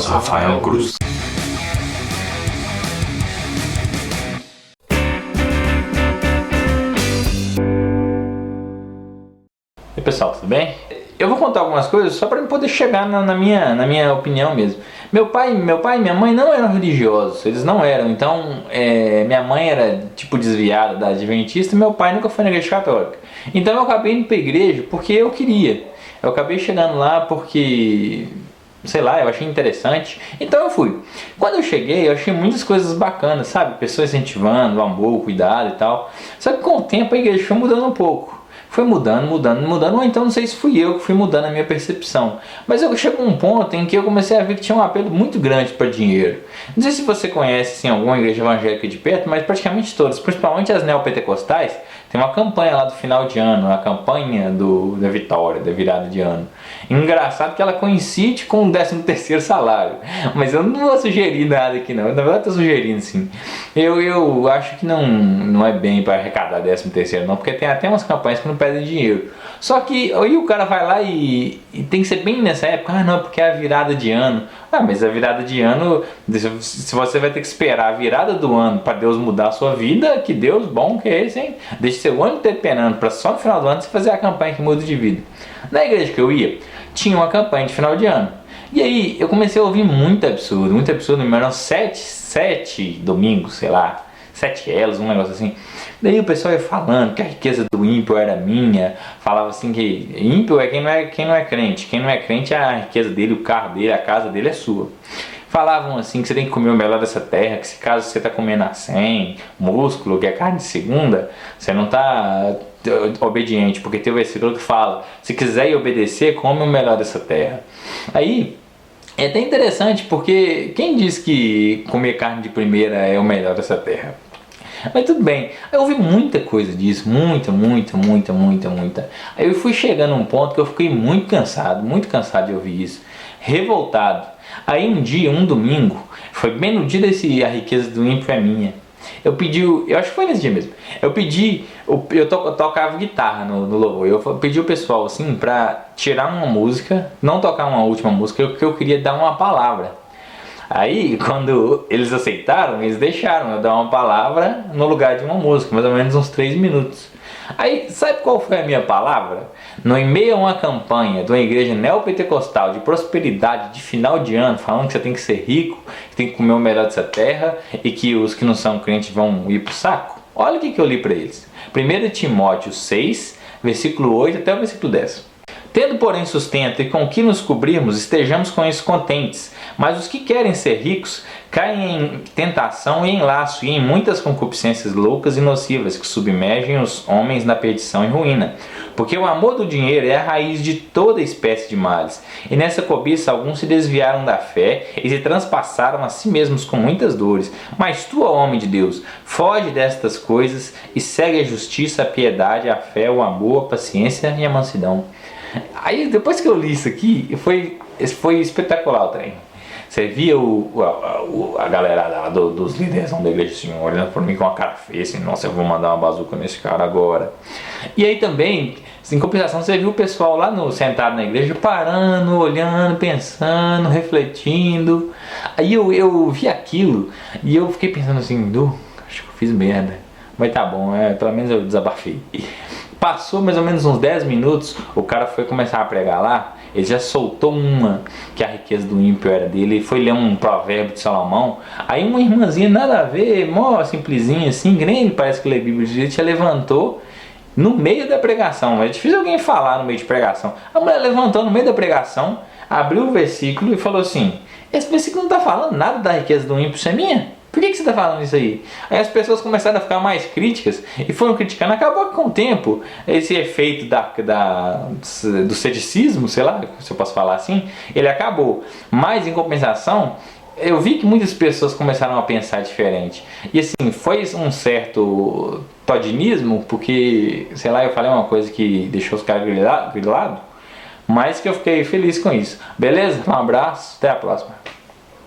Rafael Cruz. E aí, pessoal, tudo bem? Eu vou contar algumas coisas só para poder chegar na minha opinião mesmo. Meu pai e minha mãe não eram religiosos, eles não eram. Então, minha mãe era tipo desviada da Adventista e meu pai nunca foi na igreja católica. Então eu acabei indo para a igreja porque eu queria. Eu acabei chegando lá porque, sei lá, eu achei interessante. Então eu fui. Quando eu cheguei, eu achei muitas coisas bacanas, sabe? Pessoas incentivando o amor, o cuidado e tal. Só que com o tempo a igreja foi mudando um pouco. Foi mudando, ou então não sei se fui eu que fui mudando a minha percepção. Mas eu chego a um ponto em que eu comecei a ver que tinha um apelo muito grande para dinheiro. Não sei se você conhece assim, alguma igreja evangélica de perto, mas praticamente todas, principalmente as neopentecostais, tem uma campanha lá do final de ano, a campanha da vitória, da virada de ano. Engraçado que ela coincide com o 13º salário, mas eu não vou sugerir nada aqui não, na verdade estou sugerindo sim. Eu acho que não é bem para arrecadar 13º não, porque tem até umas campanhas que não pedem dinheiro. Só que aí o cara vai lá e tem que ser bem nessa época, não, porque é a virada de ano. Mas a virada de ano, se você vai ter que esperar a virada do ano para Deus mudar a sua vida, que Deus bom que é esse, hein? Deixa seu ano inteiro penando para só no final do ano você fazer a campanha que muda de vida. Na igreja que eu ia, tinha uma campanha de final de ano. E aí eu comecei a ouvir muito absurdo, eram 7 domingos, sei lá, 7 elos, um negócio assim. Daí o pessoal ia falando que a riqueza do ímpio era minha, falava assim que ímpio é quem não é crente, quem não é crente a riqueza dele, o carro dele, a casa dele é sua. Falavam assim que você tem que comer o melhor dessa terra, que se caso você está comendo acém, músculo, que é carne de segunda, você não está obediente, porque tem o versículo que fala, se quiser ir obedecer, come o melhor dessa terra. Aí é até interessante, porque quem diz que comer carne de primeira é o melhor dessa terra? Mas tudo bem, eu ouvi muita coisa disso, muita. Aí eu fui chegando a um ponto que eu fiquei muito cansado de ouvir isso, revoltado. Aí um domingo, foi bem no dia desse a riqueza do ímpio é minha. Eu acho que foi nesse dia mesmo. Eu tocava guitarra no louvor. Eu pedi o pessoal assim pra tirar uma música, não tocar uma última música, porque eu queria dar uma palavra. Aí, quando eles aceitaram, eles deixaram eu dar uma palavra no lugar de uma música, mais ou menos uns 3 minutos. Aí, sabe qual foi a minha palavra? No meio a uma campanha de uma igreja neopentecostal de prosperidade de final de ano, falando que você tem que ser rico, que tem que comer o melhor dessa terra e que os que não são crentes vão ir pro saco. Olha o que eu li para eles. 1 Timóteo 6, versículo 8 até o versículo 10. Tendo, porém, sustento e com o que nos cobrirmos, estejamos com isso contentes. Mas os que querem ser ricos caem em tentação e em laço e em muitas concupiscências loucas e nocivas que submergem os homens na perdição e ruína. Porque o amor do dinheiro é a raiz de toda espécie de males. E nessa cobiça alguns se desviaram da fé e se transpassaram a si mesmos com muitas dores. Mas tu, ó homem de Deus, foge destas coisas e segue a justiça, a piedade, a fé, o amor, a paciência e a mansidão. Aí depois que eu li isso aqui, foi espetacular o trem. Você via a galera lá dos líderes da igreja assim, olhando por mim com uma cara feia assim, nossa, eu vou mandar uma bazuca nesse cara agora. E aí também, em compensação, você viu o pessoal lá sentado na igreja parando, olhando, pensando, refletindo. Aí eu vi aquilo e eu fiquei pensando assim, acho que eu fiz merda. Mas tá bom, pelo menos eu desabafei. Passou mais ou menos uns 10 minutos, o cara foi começar a pregar lá, ele já soltou que a riqueza do ímpio era dele, ele foi ler um provérbio de Salomão, aí uma irmãzinha nada a ver, mó simplesinha assim, que nem parece que lê Bíblia de jeito, já levantou no meio da pregação, é difícil alguém falar no meio de pregação, a mulher levantou no meio da pregação, abriu o versículo e falou assim, esse versículo não está falando nada da riqueza do ímpio, isso é minha? Por que você está falando isso aí? Aí as pessoas começaram a ficar mais críticas e foram criticando. Acabou com o tempo esse efeito do ceticismo, sei lá se eu posso falar assim, ele acabou. Mas em compensação, eu vi que muitas pessoas começaram a pensar diferente. E assim, foi um certo todinismo, porque, sei lá, eu falei uma coisa que deixou os caras grilados, mas que eu fiquei feliz com isso. Beleza? Um abraço, até a próxima.